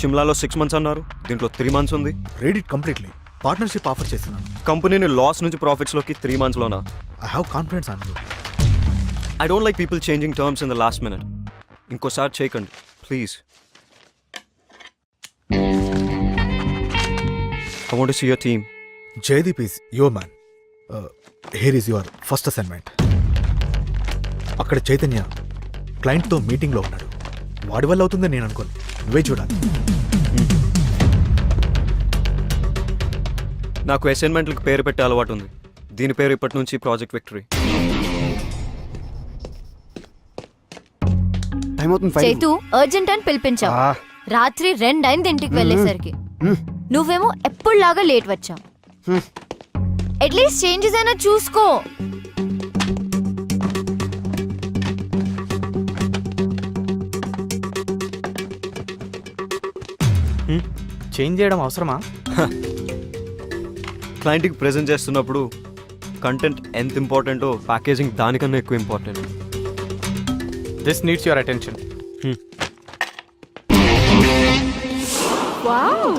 షిమ్లాలో 6 months అన్నారు, దీంట్లో 3 months ఉంది. Read it completely. Partnership offer చేస్తున్నాను. కంపెనీని లాస్ నుంచి ప్రాఫిట్స్లోకి 3 monthsలోనా? I have confidence on you. I don't like people changing terms in the last minute. ఇంకోసారి చేయకండి please. I want to see your team. Jaydeep is your man. Here is your first assignment. అక్కడ చైతన్య క్లయింట్తో మీటింగ్లో ఉన్నాడు. వాడి వల్ల అవుతుందని నేను అనుకోను. నువ్వే చూడాలి. నాకు అసైన్మెంట్లకు పేరు పెట్టే అలవాటు ఉంది. దీని పేరు ఇప్పటి నుంచి ప్రాజెక్ట్ విక్టరీ. చైతు అర్జెంట్ అని పిలిపించావు. రాత్రి 2 అయింది ఇంటికి వెళ్ళేసరికి. నువ్వేమో ఎప్పుడులాగా లేట్ వచ్చావు. అట్లీస్ట్ చేంజెస్ అయినా చూసుకో. చేంజ్ చేయడం అవసరమా? క్లయింట్కి ప్రెజెంట్ చేస్తున్నప్పుడు కంటెంట్ ఎంత ఇంపార్టెంటో ప్యాకేజింగ్ దానికన్నా ఎక్కువ important. This needs your attention. Wow,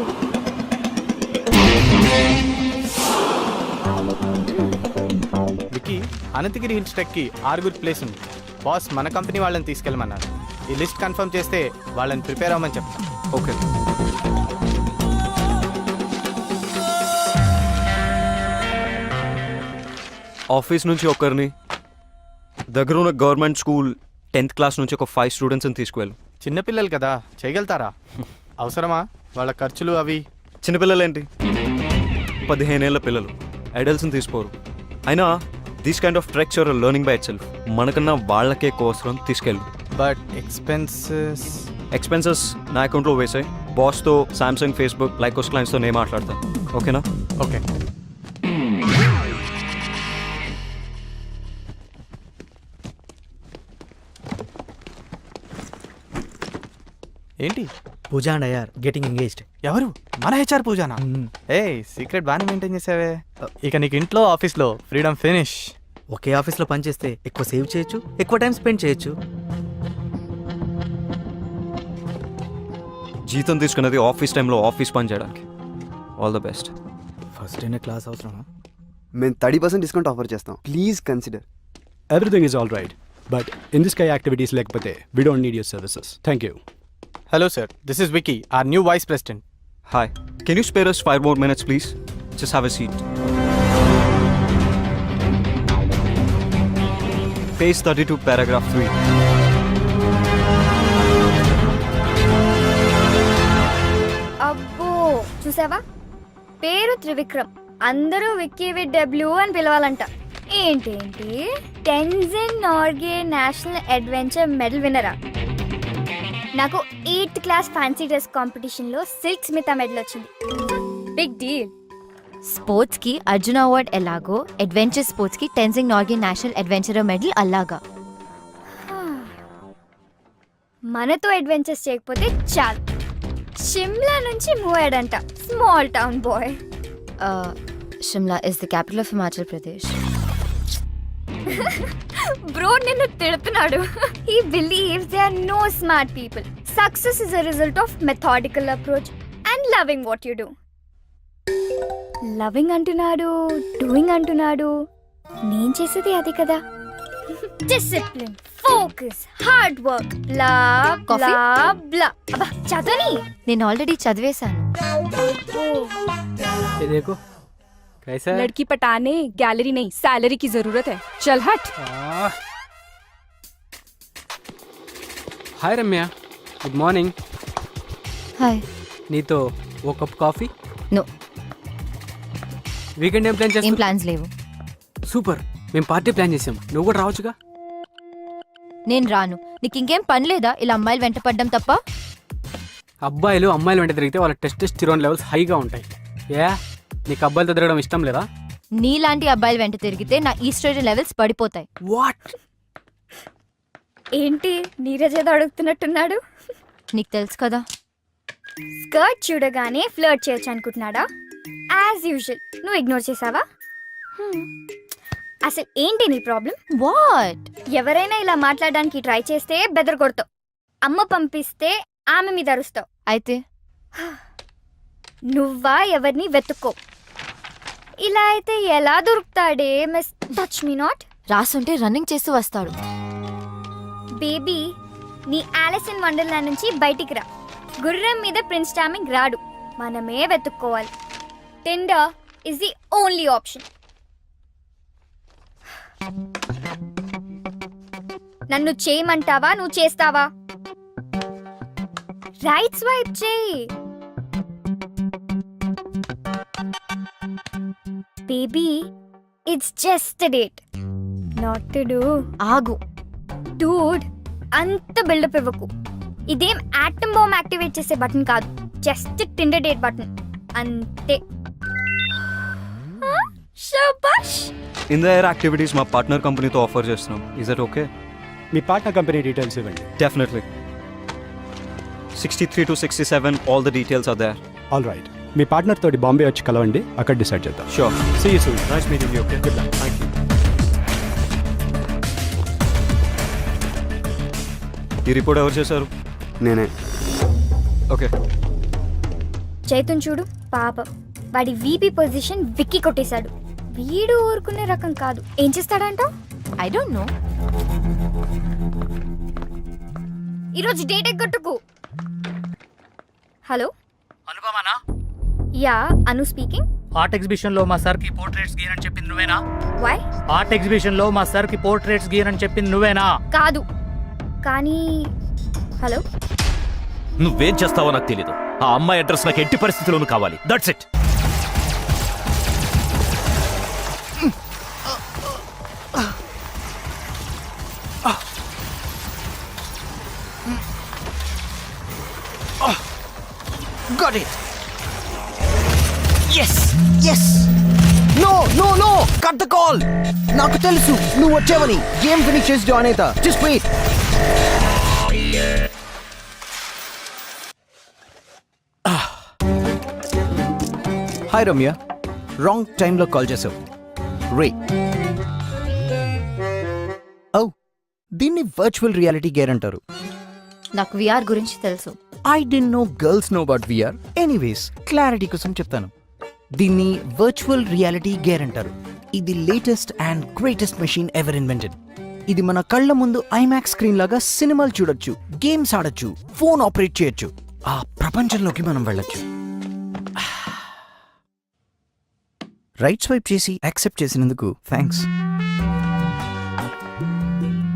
Vicky, Ananthagiri hills ట్రెక్కి 6 ప్లేస్ ఉంది. బాస్ మన కంపెనీ వాళ్ళని తీసుకెళ్ళమన్నారు. ఈ లిస్ట్ కన్ఫర్మ్ చేస్తే వాళ్ళని ప్రిపేర్ అవ్వమని చెప్తాను. ఓకే. ఆఫీస్ నుంచి ఒకరిని, దగ్గర ఉన్న గవర్నమెంట్ స్కూల్ 10th class నుంచి ఒక 5 స్టూడెంట్స్ని తీసుకువెళ్ళు. చిన్నపిల్లలు కదా, చేయగలుగుతారా? అవసరమా వాళ్ళ ఖర్చులు అవి? చిన్నపిల్లలేంటి, 15 ఏళ్ళ పిల్లలు, అడల్ట్స్ని తీసుకోరు. అయినా these kind of treks are learning by itself. మనకన్నా వాళ్ళకే కోసరం తీసుకెళ్ళు. బట్ ఎక్స్పెన్సెస్ నా అకౌంట్లో వేసాయి. బాస్తో, సామ్సంగ్, ఫేస్బుక్, లైకోస్ క్లయింట్స్తో నేను మాట్లాడతాను. ఓకేనా? ఓకే. ఏంటి? Pooja and Iyer getting engaged. ఎవరు? మన హెచ్ఆర్ పూజానా? ఏ సీక్రెట్ బాగానే మెయింటైన్ చేసావే. ఇక నీకు ఇంట్లో ఆఫీస్లో ఫ్రీడమ్ ఫినిష్. ఒకే ఆఫీస్లో పనిచేస్తే ఎక్కువ సేవ్ చేయొచ్చు, ఎక్కువ టైం స్పెండ్ చేయొచ్చు. జీతం తీసుకున్నది ఆఫీస్ టైంలో ఆఫీస్ పని చేయడానికి. All the best. ఫస్ట్ అయిన క్లాస్ అవసరమా? మేము 30% డిస్కౌంట్ ఆఫర్ చేస్తాం. Please consider. Everything is all right, but in this Sky activities lekapothe we don't need your services. Thank you. Hello sir, this is Vicky, our new vice president. Hi. Can you spare us 5 more minutes, please? Just have a seat. Page 32, paragraph 3. అబ్బో, చూసావా? పేరు త్రివిక్రమ్, అందరూ Vicky with W అని పిలవాలంట. ఏంటేంటి, Tenzin Norgay national adventure medal విన్నరా? నాకు 8th class fancy dress కాంపిటీషన్లో సిల్క్ స్మితా మెడల్ వచ్చింది. Big deal. స్పోర్ట్స్ కి అర్జున అవార్డ్ ఎలాగో, అడ్వెంచర్ స్పోర్ట్స్ కి Tenzing Norgay national adventure medal అలాగా. మనతో అడ్వెంచర్స్ చేయకపోతే చాలు. షిమ్లా నుంచి మూవ్ అయ్యాడంట. Small town boy. Shimla is the capital of Himachal Pradesh. Bro నిన్ను తిడుతున్నాడు. He believes there are no smart people. Success is a result of methodical approach and loving what you do. Loving అంటున్నాడు, doing అంటున్నాడు. నేను చేసేది అది కదా. Discipline, focus, hard work, blah blah blah. అబ్బా చదవని. నేను ఆల్రెడీ చదివేశాను. ये देखो कैसा? लड़की पटाने गैलरी नहीं, सैलरी की जरूरत है. चल हट. Hi Ramya. Good morning. Hi. నీతో ఓ కప్ కాఫీ. నో, వీకెండ్ ఏం ప్లాన్ ఏం చేస్తాం? ప్లాన్స్ లేవు. సూపర్, మేము పార్టీ ప్లాన్ చేసాం. నువ్వు కూడా రావచ్చుగా. నేను రాను. నీకు ఇంకేం పని లేదా ఇలా అమ్మాయిలు వెంట పడ్డం తప్ప? అబ్బాయిలు అమ్మాయిలు వెంట తిరిగితే వాళ్ళ టెస్టోస్టెరాన్ లెవెల్స్ హైగా ఉంటాయి. ఏ నీకు అబ్బాయిలతో తిరగడం ఇష్టం లేదా? నీలాంటి అబ్బాయిలు వెంట తిరిగితే నా ఈస్ట్రోజన్ లెవెల్స్ పడిపోతాయి. వాట్? ఏంటి నీరజ్ ఏదో అడుగుతున్నట్టున్నాడు. నీకు తెలుసు కదా. స్కర్ట్ చూడగానే ఫ్లర్ట్ చేయొచ్చు అనుకుంటున్నాడా? యాజ్ యూజువల్ నువ్వు ఇగ్నోర్ చేసావా? అసలు ఏంటి నీ ప్రాబ్లం? వాట్? ఎవరైనా ఇలా మాట్లాడడానికి ట్రై చేస్తే బెదర్ కొడతావు. అమ్మ పంపిస్తే ఆమె మీద అరుస్తావు. అయితే నువ్వా ఎవరిని వెతుక్కో. ఇలా అయితే ఎలా దొరుకుతాడే మిస్ టచ్ మీ నాట్. రాసుంటే రన్నింగ్ చేస్తూ వస్తాడు. బేబీ, నీ ఆలిస్ ఇన్ వండర్లాండ్ నుంచి బయటికి రా. గుర్రం మీద ప్రిన్స్ చార్మింగ్ రాడు, మనమే వెతుక్కోవాలి. Tender is the only option. నన్ను చేయమంటావా, నువ్వు చేస్తావా? రైట్ స్వైప్ చేయి. Baby, it's just a date, not to do. ఆగు. డూడ్, అంత బిల్డప్ ఇవ్వకు. ఇదేం ఆటమ్ బాంబ్ యాక్టివేట్ చేసే బటన్ కాదు, జస్ట్ టిండర్ డేట్ బటన్ అంతే. శబాష్. ఇన్ ద ఎయిర్ యాక్టివిటీస్ మా పార్ట్నర్ కంపెనీతో ఆఫర్ చేస్తున్నాం. Is that okay? మీ పార్ట్నర్ కంపెనీ డీటెయిల్స్ ఇవ్వండి. Definitely. 63 to 67, all the details are there. All right, me partner తోటి బాంబే వచ్చి కలవండి, అక్కడ డిసైడ్ చేద్దాం. Sure. See you soon. Nice meeting you. Okay. Good luck. Thank you. ఈ report ఎవరు చేశారు? నేనే. ఓకే. చైతన్ చూడు పాపం, వాడి వీపీ పొజిషన్ విక్కీ కొట్టేశాడు. వీడు ఊరుకునే రకం కాదు. ఏం చేస్తాడంటావు? I don't know. ఈరోజు డేట్ ఎగ్గొట్టుకు. హలో, అనుపమానా? Yeah, Anu speaking. Art exhibition లో మా సార్ కి పోర్ట్రేట్స్ గీయనని చెప్పింది నువ్వేనా? వై? ఆర్ట్ ఎగ్జిబిషన్ లో మా సార్ కి పోర్ట్రేట్స్ గీయనని చెప్పింది నువ్వేనా? కాదు, కానీ హలో, నువ్వేం చేస్తావో నాకు తెలీదు. ఆ అమ్మాయి అడ్రస్ నాకు ఎట్టి పరిస్థితుల్లోనూ కావాలి. That's it. Got it. Yes, yes. No, no, no. Cut the call. నాకు తెలుసు నువ్వు వచ్చావని. గేమ్ ఫినిష్ చేసి జాయిన్ అవుతా. Just wait. Hi Ramya, wrong టైంలో కాల్ చేసావు. రే, ఓ, దీన్ని వర్చువల్ రియాలిటీ గేర్ అంటారు. నాకు విఆర్ గురించి తెలుసు. I didn't know girls know about VR. Anyways, clarity కోసం చెప్తాను. దీన్ని వర్చువల్ రియాలిటీ గేర్ అంటారు. ఇది latest and greatest machine ever invented. ఇది మన కళ్ళ ముందు ఐమాక్స్ స్క్రీన్ లాగా సినిమాలు చూడొచ్చు, గేమ్స్ ఆడొచ్చు, ఫోన్ ఆపరేట్ చేయొచ్చు. ఆ ప్రపంచంలోకి మనం వెళ్ళొచ్చు. రైట్ స్వైప్ చేసి యాక్సెప్ట్ చేసినందుకు థ్యాంక్స్.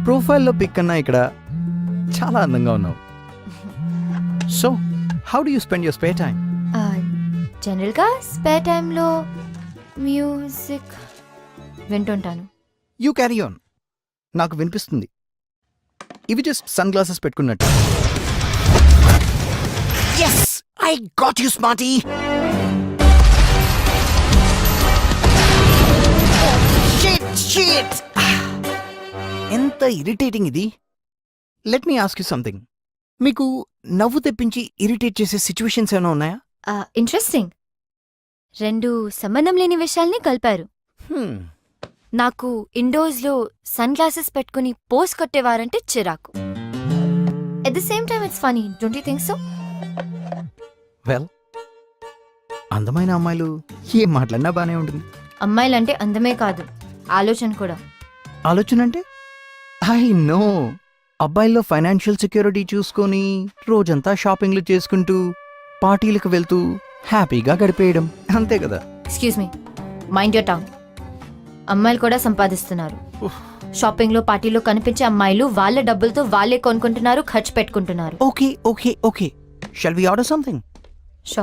ప్రొఫైల్లో పిక్ కన్నా ఇక్కడ చాలా అందంగా ఉన్నావు. So how do you spend your spare time? జనరల్గా స్పేర్ టైంలో మ్యూజిక్ వింటుంటాను. You carry on. నాకు వినిపిస్తుంది. ఇవి జస్ట్ సన్ గ్లాసెస్ పెట్టుకున్నట్టు. Yes, I got you, smarty. Shit. ఎంత ఇరిటేటింగ్ ఇది. Let me ask you something. మీకు నవ్వు తెప్పించి ఇరిటేట్ చేసే సిచ్యువేషన్స్ ఏమైనా ఉన్నాయా? ఇంట్రెస్టింగ్. రెండు సంబంధం లేని విషయాల్ని కలిపారు. నాకు ఇండోర్స్లో సన్ గ్లాసెస్ పెట్టుకుని పోస్ కొట్టేవారంటే చిరాకు. At the same time it's funny, don't you think so? Well, అందమైన అమ్మాయిలు ఏం మాట్లాడినా బానే ఉంటుంది. అమ్మాయిలంటే అందమే కాదు, ఆలోచన కూడా. ఆలోచన అంటే? I know. అబ్బాయిల్లో ఫైనాన్షియల్ సెక్యూరిటీ చూసుకొని రోజంతా షాపింగ్లు చేసుకుంటూ పార్టీలకు వెళ్తూ హ్యాపీగా గడిపేయడం, అంతే కదా? Excuse me, mind your tongue. అమ్మాయిలు కూడా సంపాదిస్తున్నారు. షాపింగ్లో పార్టీలో కనిపించే అమ్మాయిలు వాళ్ళ డబ్బులతో వాళ్ళే కొనుక్కుంటున్నారు, ఖర్చు పెట్టుకుంటున్నారు. Okay okay okay, shall we order something? So.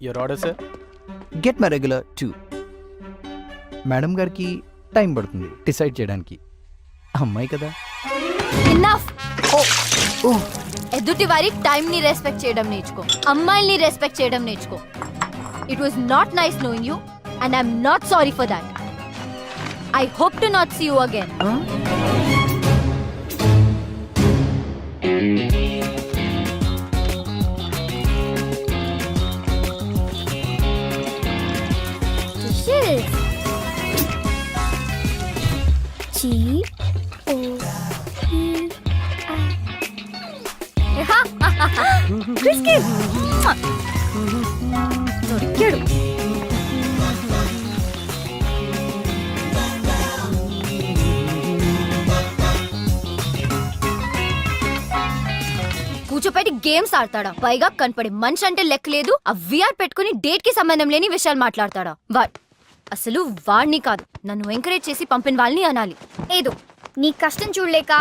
Your order sir. Get my regular 2. Madam గారికి టైం పడుతుంది డిసైడ్ చేయడానికి. అమ్మాయి కదా. ఇన్నఫ్. ఎదుటి వారి టైం ని రెస్పెక్ట్ చేయడం నేర్చుకో, అమ్మాయిల్ని రెస్పెక్ట్ చేయడం నేర్చుకో. It was not nice knowing you and I'm not sorry for that. I hope to not see you again. Chris Gayle దొరికాడు. కూర్చోపెట్టి గేమ్స్ ఆడతాడా? పైగా కనపడి మనిషి అంటే లెక్క లేదు. ఆ విఆర్ పెట్టుకుని డేట్ కి సంబంధం లేని విషయాలు మాట్లాడతాడా? అసలు వాడిని కాదు, నన్ను ఎంకరేజ్ చేసి పంపిన వాళ్ళని అనాలి. ఏదో నీ కష్టం చూడలేక.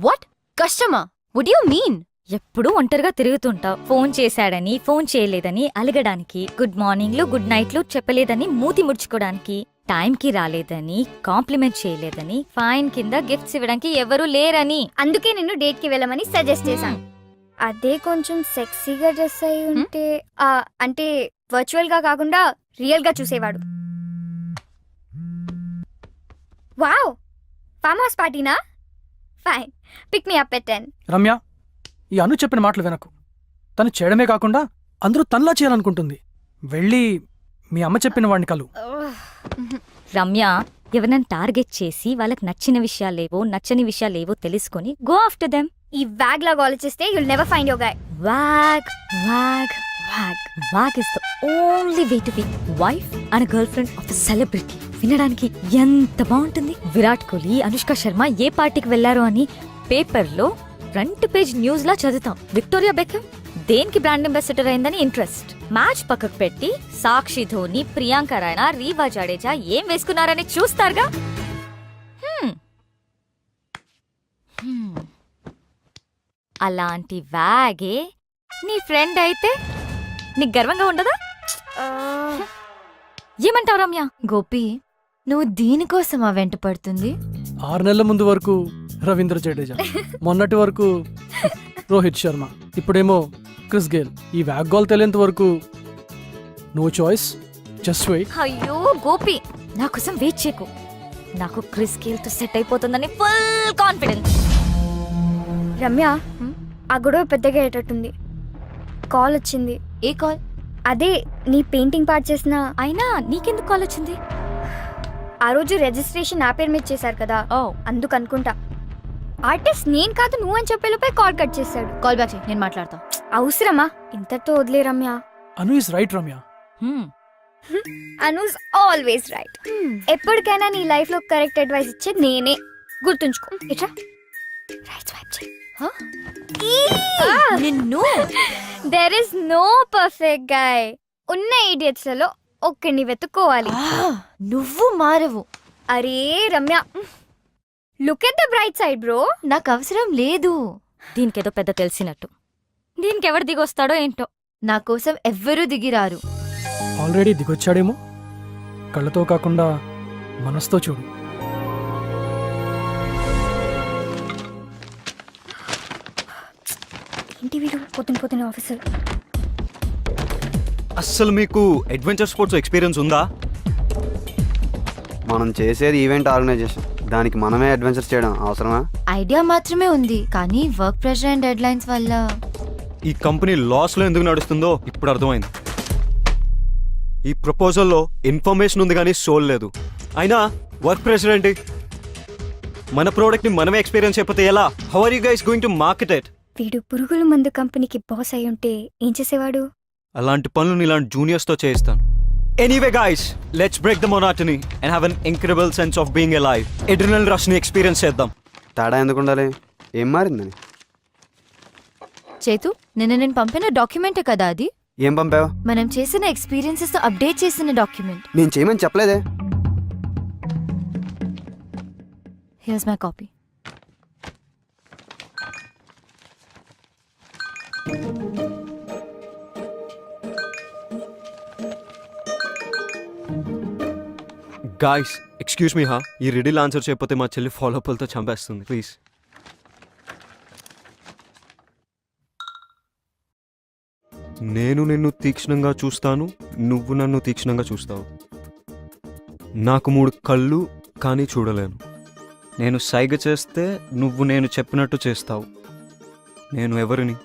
వాట్ కష్టమా? Would you mean? ఎప్పుడూ ఒంటరిగా తిరుగుతుంటావు. ఫోన్ చేశాడని, ఫోన్ చేయలేదని అలగడానికి, గుడ్ మార్నింగ్లు గుడ్ నైట్లు చెప్పలేదని మూతి ముడుచుకోవడానికి, టైంకి రాలేదని, కాంప్లిమెంట్ చేయలేదని, ఫైన్ కింద గిఫ్ట్స్ ఇవ్వడానికి ఎవరూ లేరని. అందుకే నిన్ను డేట్ కి వెళ్ళమని సజెస్ట్ చేశాను. అదే కొంచెం సెక్సీగా డ్రెస్ అయి ఉంటే, అంటే వర్చువల్ గా కాకుండా రియల్ గా చూసేవాడు. వావ్, ఫామ్ హౌస్ పార్టీనా? Fine, pick me up at 10. Ramya, ఈ అను చెప్పిన మాటలు వినకు. తను చేయడమే కాకుండా అందరూ తనలా చేయాలనుకుంటుంది. వెళ్ళి మీ అమ్మ చెప్పిన వాడిని కలు. రమ్య, ఎవరినైనా టార్గెట్ చేసి వాళ్ళకి నచ్చిన విషయాలేవో నచ్చని విషయాలేవో తెలుసుకొని గో ఆఫ్టర్ దెమ్. ఈ వ్యాగ్ లాగా ఆలోచిస్తే you'll never find your guy. Wag wag wag wag is the only way to be wife and girlfriend of the celebrity. వినడానికి ఎంత బాగుంటుంది. విరాట్ కోహ్లీ, అనుష్క శర్మ ఏ పార్టీకి వెళ్లారో అని పేపర్లో ఫ్రంట్ పేజ్ న్యూస్ లా చదువుతాం. విక్టోరియా బెకమ్ దేనికి బ్రాండ్ అంబాసిడర్ అయిందని ఇంట్రెస్ట్. మ్యాచ్ పక్కకు పెట్టి సాక్షి ధోని, ప్రియాంక రాయనా, రీవా జడేజా ఏం వేసుకున్నారని చూస్తారుగా. అలాంటి వ్యాగే నీ ఫ్రెండ్ అయితే నీకు గర్వంగా ఉండదా? ఏమంటావు రమ్య? గోపి, నువ్వు దీనికోసమా వెంట పడుతుంది? 6 నెలల ముందు వరకు రవీంద్ర జడేజా, మొన్నటి వరకు రోహిత్ శర్మ, ఇప్పుడేమో క్రిస్ గేల్. ఈ వ్యాగ్ గోల్ తెలియంత వరకు నో చాయిస్, జస్ట్ వెయిట్. అయ్యో గోపి, నా కోసం వెయిట్ చేయకు. నాకు క్రిస్ గేల్ తో సెట్ అయిపోతుందని ఫుల్ కాన్ఫిడెన్స్. రమ్య, ఆ గొడవ పెద్దగా అయ్యేటట్టుంది. కాల్ వచ్చింది. ఏ కాల్? అదే నీ పెయింటింగ్ పార్ట్ చేసిన. అయినా నీకెందుకు కాల్ వచ్చింది? ఆ రోజు రిజిస్ట్రేషన్ నా పేరు మీద చేశారు కదా, అందుకు అనుకుంటా. ఆర్టిస్ట్ నేను కాదు నువ్వు అని చెప్పేలోపే కాల్ కట్ చేశాడు. కాల్ బ్యాక్ చేయి, నేను మాట్లాడతా. అవసరమా? ఇంతతో వదిలే Ramya. Anu is right Ramya. Anu's always right. ఎప్పటికైనా నీ లైఫ్ లో కరెక్ట్ అడ్వైస్ ఇచ్చేది నేనే, గుర్తుంచుకో. ఇట్రా, రైట్ స్వైప్ చేయి. నిన్ను there is no perfect guy. ఉన్న ఇడియట్స్ లలో ఒక్కడిని వెతుక్కోవాలి. నువ్వు మారవు. అరే Ramya, look at the bright side bro. నాకు అవసరం లేదు. దీనికేదో పెద్ద తెలిసినట్టు. దీనికెవడు దిగొస్తాడో ఏంటో. నా కోసం ఎవ్వరూ దిగిరారు. ఆల్రెడీ దిగొచ్చాడేమో. కళ్ళతో కాకుండా మనసుతో చూడు. ఏంటి వీడు పొద్దున ఆఫీసర్. అస్సలు మీకు అడ్వెంచర్ స్పోర్ట్స్ ఎక్స్పీరియన్స్ ఉందా? మనం చేసేది ఈవెంట్ ఆర్గనైజేషన్, దానికి మనమే అడ్వెంచర్స్ చేయడం అవసరమా? ఐడియా మాత్రమే ఉంది, కానీ work pressure and dead lines వల్ల ఈ కంపెనీ లాస్లో ఎందుకు నడుస్తుందో ఇప్పుడు అర్థమైంది. ఈ ప్రపోజల్లో ఇన్ఫర్మేషన్ ఉంది కానీ సోల్ లేదు. అయినా వర్క్ ప్రెషర్ ఏంటి? మన ప్రోడక్ట్ని మనమే ఎక్స్పీరియన్స్ అయిపోతే ఎలా? How are you guys going to market it? వీడు పురుగుల మందు కంపెనీకి బాస్ అయి ఉంటే ఏం చేసేవాడు? అలాంటి పనులు ఇలాంటి జూనియర్స్తో చేయిస్తాను. Anyway guys, let's break the monotony and have an incredible sense of being alive. Adrenaline రష్ని ఎక్స్పీరియన్స్ చేద్దాం. తేడా ఎందుకు ఉండాలి? ఏం మారిందని? చేతు, నేను పంపిన డాక్యుమెంటే కదా అది? ఏం పంపావు? మనం చేసిన ఎక్స్పీరియన్సెస్ అప్డేట్ చేసిన డాక్యుమెంట్. నేను చేయమని చెప్పలేదే. Here's my copy. Guys, excuse me హా, ఈ రిడిల్ ఆన్సర్ చేయకపోతే మా చెల్లి ఫాలోఅప్లతో చంపేస్తుంది. ప్లీజ్. నేను నిన్ను తీక్షణంగా చూస్తాను, నువ్వు నన్ను తీక్షణంగా చూస్తావు. నాకు 3 కళ్ళు కానీ చూడలేను. నేను సైగ చేస్తే నువ్వు నేను చెప్పినట్టు చేస్తావు. నేను ఎవరిని?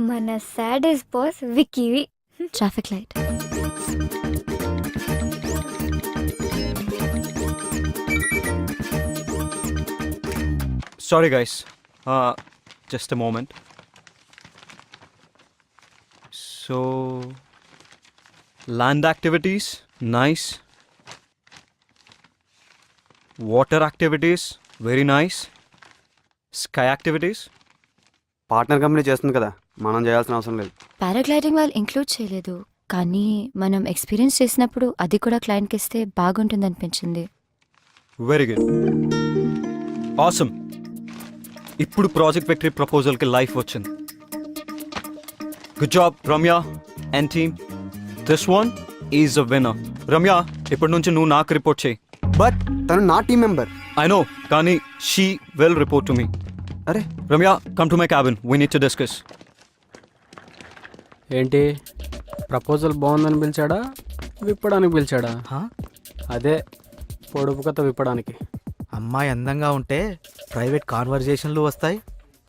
మన సాడెస్ట్ బాస్ విక్కీవి. Traffic light. Sorry guys, just a moment. So land activities nice, water activities very nice, sky activities. Partner company చేస్తుంది కదా, మనం చేయాల్సిన అవసరం లేదు. పారాగ్లైడింగ్ వాళ్ళు ఇంక్లూడ్ చేయలేదు, కానీ మనం ఎక్స్పీరియన్స్ చేసినప్పుడు అది కూడా క్లయింట్కి ఇస్తే బాగుంటుంది అనిపించింది. Very good, awesome. ఇప్పుడు ప్రాజెక్ట్ విక్టరీ ప్రపోజల్కి లైఫ్ వచ్చింది. Good job Ramya and team. This one is a winner. Ramya, ఇప్పటి నుంచి నువ్వు నాకు రిపోర్ట్ చేయి. బట్ తను నా టీం మెంబర్. ఐ నో, కానీ she will report to me. అరే Ramya, come to my cabin, we need to discuss. ఏంటి ప్రపోజల్ బాగుందని పిలిచాడా, విప్పడానికి పిలిచాడా? అదే పొడుపు కథ విప్పడానికి. అమ్మాయి అందంగా ఉంటే ప్రైవేట్ కాన్వర్జేషన్లు వస్తాయి,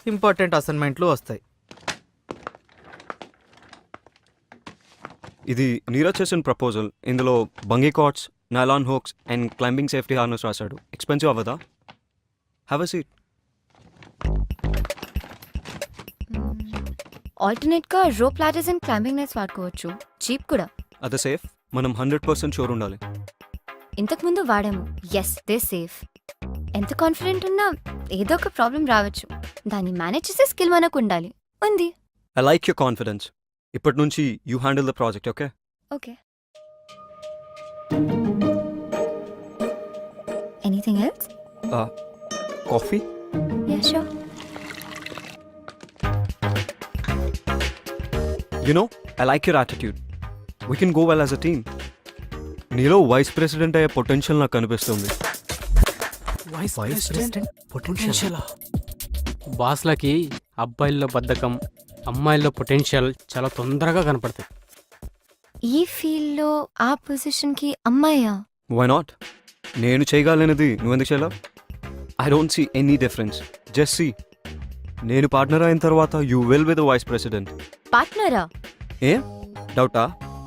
ఇంపార్టెంట్ అసైన్మెంట్లు వస్తాయి. ఇది నీరజ్ చేసిన ప్రపోజల్. ఇందులో bungee cords, nylon hooks and climbing safety harness రాశాడు. ఎక్స్పెన్సివ్ అవ్వదా? Have a seat. ఆల్టర్నేట్గా rope ladders and climbing nets వాడుకోవచ్చు, చీప్ కూడా. అదే సేఫ్. మనం 100% షూర్ ఉండాలి. ఇంతకుముందు వాడాము, ఎస్ దే సేఫ్. ఎంత కాన్ఫిడెంట్ ఉన్నా ఏదో ఒక ప్రాబ్లం రావచ్చు, దాన్ని మేనేజ్ చేసే స్కిల్ మనకు ఉండాలి. ఉంది. I like your confidence. ఇప్పటి నుంచి you handle the project, okay? Okay. Anything else? Coffee? Yeah sure. You know, I like your attitude. We can go well as a team. నీలో vice president అయ్యే potential నాకు కనిపిస్తుంది. Vice president potential. బాస్లకి అబ్బాయిల్లో బద్ధకం, అమ్మాయిల్లో పొటెన్షియల్ చాలా తొందరగా కనపడతాయి. ఈ ఫీల్డ్లో ఆ పొజిషన్కి అమ్మాయా? Why not? నేను చేయగలనది నువ్వెందుకు చేయలేవు? I don't see any difference. Just see, నేను పార్ట్నర్ అయిన తర్వాత you will be the vice president. పార్ట్నరా? ఏ డౌటా?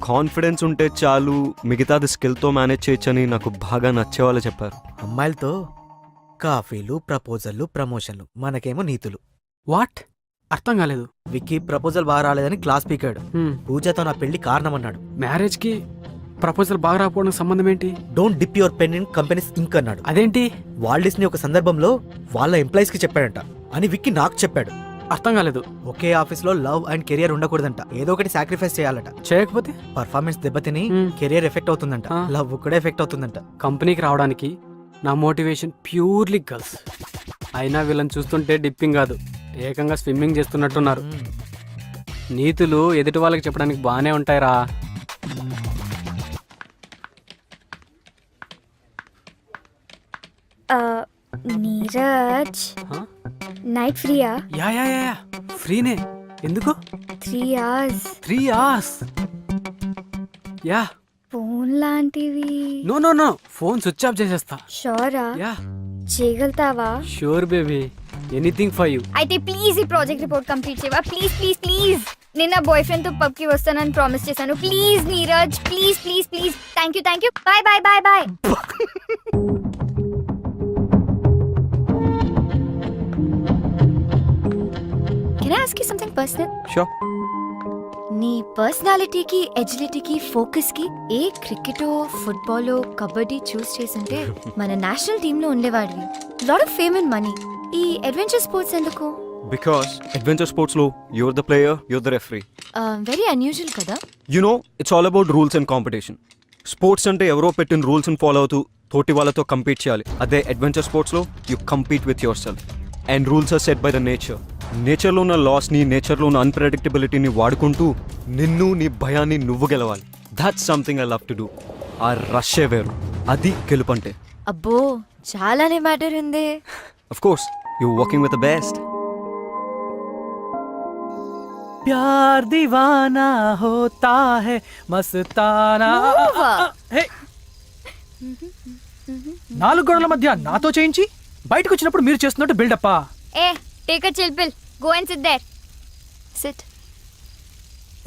కాన్ఫిడెన్స్ ఉంటే చాలు, మిగతాది స్కిల్తో మేనేజ్ చేయొచ్చని నాకు బాగా నచ్చేవాళ్ళు చెప్పారు. అమ్మాయిలతో కాఫీలు, ప్రపోజల్లు, ప్రమోషన్లు, మనకేమో నీతులు. వాట్? అర్థం కాలేదు. విక్కీ ప్రపోజల్ బాగా రాలేదని క్లాస్ పీకాడు. పూజతో నా పెళ్లి కారణమన్నాడు. మ్యారేజ్కి ప్రపోజల్ బాగా రాకపోవడానికి సంబంధం ఏంటి? Don't dip your pen in companies ink అన్నాడు. అదేంటి? వాల్డిస్ని ఒక సందర్భంలో వాళ్ళ ఎంప్లాయీస్ కి చెప్పాడంట అని విక్కీ నాకు చెప్పాడు. అర్థం కాలేదు. ఒకే ఆఫీస్ లో లవ్ అండ్ కెరియర్ ఉండకూడదంట, ఏదో ఒకటి సాక్రిఫైస్ చేయాలట. చేయకపోతే పర్ఫార్మెన్స్ దెబ్బతిని కెరియర్ ఎఫెక్ట్ అవుతుందంట, లవ్ కూడా ఎఫెక్ట్ అవుతుందంట. కంపెనీకి రావడానికి నా మోటివేషన్ ప్యూర్లీ గర్ల్స్. అయినా వీళ్ళని చూస్తుంటే డిప్పింగ్ కాదు, ఏకంగా స్విమ్మింగ్ చేస్తున్నట్టున్నారు. నీతులు ఎదుటి వాళ్ళకి చెప్పడానికి బాగానే ఉంటాయిరా. నీరజ్, నైట్ ఫ్రీయా? యా యా యా ఫ్రీనే. ఎందుకు? 3 hours. 3 hours? యా. ఫోన్ లాంటివి? No no no, phone switch off చేసేస్తా. షోరా? యా చేయగలుగుతావా? Sure baby, anything for you. అయితే ప్లీజ్ ఈ ప్రాజెక్ట్ రిపోర్ట్ కంప్లీట్ చేయవా? Please please please. నేను నా బాయ్ ఫ్రెండ్ తో పబ్ కి వస్తానని ప్రామిస్ చేశాను. Please Neeraj, please please please. Thank you thank you. Bye bye bye bye. Can I ask you something personal? Sure. నీ పర్సనాలిటీకి, ఎజిలిటీకి, ఫోకస్కి ఏ క్రికెటో, ఫుట్బాలో, కబడ్డీ చూస్ చేసుంటే మన నేషనల్ టీంలో ఉండేవాడివి. Lot of fame and money. ఈ అడ్వెంచర్ స్పోర్ట్స్ ఎందుకు? బికాస్ అడ్వెంచర్ స్పోర్ట్స్లో you're the player, you're the referee. Very unusual కదా. You know, it's all about rules and competition. Sports అంటే ఎవరో పెట్టిన రూల్స్ని ఫాలో అవుతూ తోటి వాళ్ళతో కంపీట్ చేయాలి. అదే అడ్వెంచర్ స్పోర్ట్స్లో you compete with yourself. And rules are set by the nature. నేచర్లో ఉన్న లాస్ని, నేచర్లో ఉన్న అన్ప్రెడిక్టబిలిటీని వాడుకుంటూ నిన్ను, నీ భయాన్ని నువ్వు గెలవాలి. That's something I love to do. ఆ రష్యే వేరు, అది గెలుపంటే. అబ్బో, చాలానే మ్యాటర్ ఉంది. Of course, you're working with the best. ప్యార్ దీవానా హోతా హై మస్తానా. హే, 4 గోడల మధ్య నాతో చేయించి బయటకు వచ్చినప్పుడు మీరు చేస్తున్నట్టు బిల్డప్పా? Hey take a chill pill. Go and sit there. Sit.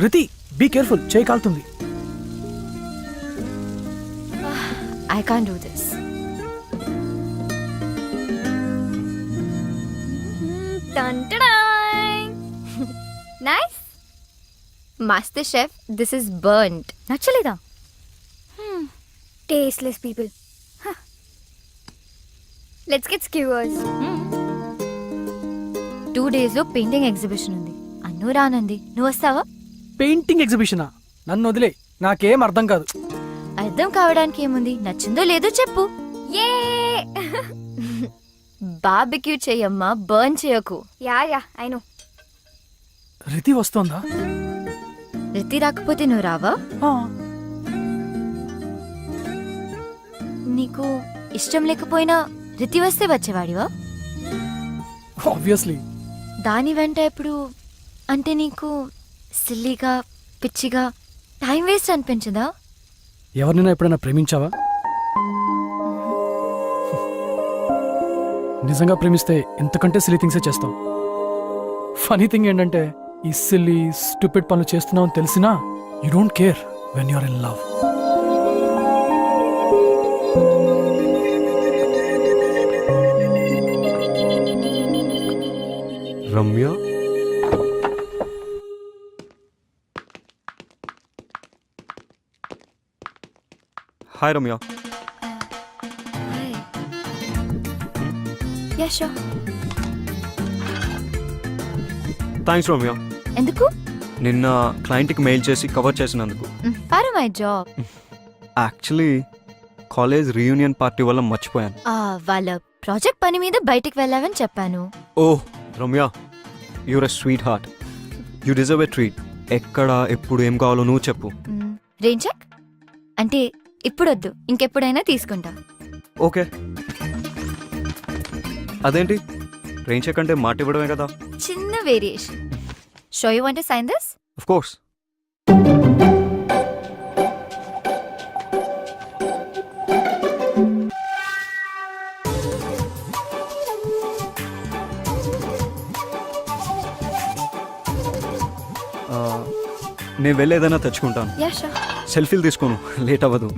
Riti, be careful, చేయి కాలుతుంది. I can't do this. Dun, ta-dang. Nice. Master chef this is burnt. నచ్చలేదా? Tasteless people. Let's get skewers. 2 days లో పెయింటింగ్ ఎగ్జిబిషన్ ఉంది. అన్ను రానంది, నువ్వు వస్తావా? Painting ఎగ్జిబిషనా? నన్ను వదిలే, నాకేం అర్థం కాదు. అర్థం కావడానికి ఏముంది, నచ్చిందో లేదో చెప్పు. ఏ బార్బిక్యూ చెయ్యమ్మా, బర్న్ చేయకు. Yeah I know. రితి వస్తోందా? రితి రాకపోతే నువ్వు రావా? ఆ, నీకు ఇష్టం లేకపోయినా రితి వస్తే వచ్చేవాడివా? ఆబ్వియస్లీ. దాని వెంట ఎప్పుడు అంటే నీకు సిల్లీగా పిచ్చిగా టైం వేస్ట్ అనిపించదా? ఎవరినైనా ఎప్పుడైనా ప్రేమించావా? నిజంగా ప్రేమిస్తే ఎంతకంటే సిలీ థింగ్సే చేస్తావు. ఫనీ థింగ్ ఏంటంటే ఈ సిల్లీ స్టూపిడ్ పనులు చేస్తున్నావు అని తెలిసినా you don't care when you're in love. Ramya, hi Ramya. Yeah sure. Thanks Ramya. ఎందుకు? నిన్న క్లయింట్కి మెయిల్ చేసి కవర్ చేసినందుకు. For my job. Actually college reunion party వల్ల మర్చిపోయాను. వాళ్ళ ప్రాజెక్ట్ పని మీద బయటికి వెళ్ళావని చెప్పాను. Oh Ramya, you're a sweetheart. You deserve a treat. ఎక్కడ ఎప్పుడు ఏం కావాలో నువ్వు చెప్పు. రెయిన్ చెక్ అంటే ఇప్పుడొద్దు, ఇంకెప్పుడైనా తీసుకుంటా. ఓకే. అదేంటి, రెయిన్ చెక్ అంటే మాట ఇవ్వడమే కదా? చిన్న variation. So you want to sign this? Of course. నేను వెళ్ళి ఏదైనా తెచ్చుకుంటాను. Yeah sure. సెల్ఫీలు తీసుకోను, లేట్ అవ్వదు.